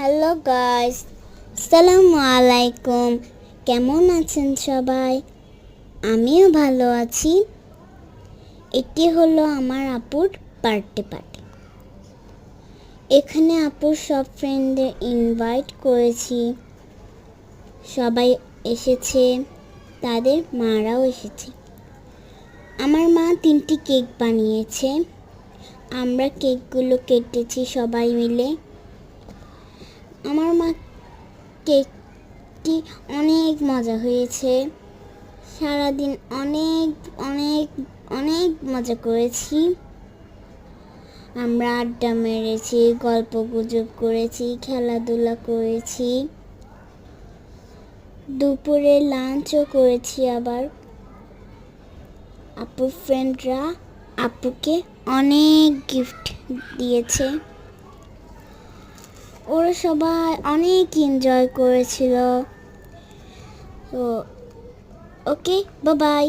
Hello guys, আসসালামু আলাইকুম। কেমন আছেন সবাই? আমিও ভালো আছি। এটি হলো আমার আপুর বার্থডে পার্টি। এখানে আপুর সব ফ্রেন্ডদের ইনভাইট করেছি। সবাই এসেছে, তাদের মারাও এসেছে। আমার মা 3টি কেক বানিয়েছে। আমরা কেকগুলো কেটেছি সবাই মিলে। আমার মা কেকটি অনেক মজা হয়েছে। সারাদিন অনেক অনেক অনেক মজা করেছি। আমরা আড্ডা মেরেছি, গল্প গুজব করেছি, খেলাধুলা করেছি, দুপুরে লাঞ্চও করেছি। আবার আপুর ফ্রেন্ডরা আপুকে অনেক গিফট দিয়েছে। ওরা সবাই অনেক এনজয় করেছিল। তো ওকে, বাই বাই।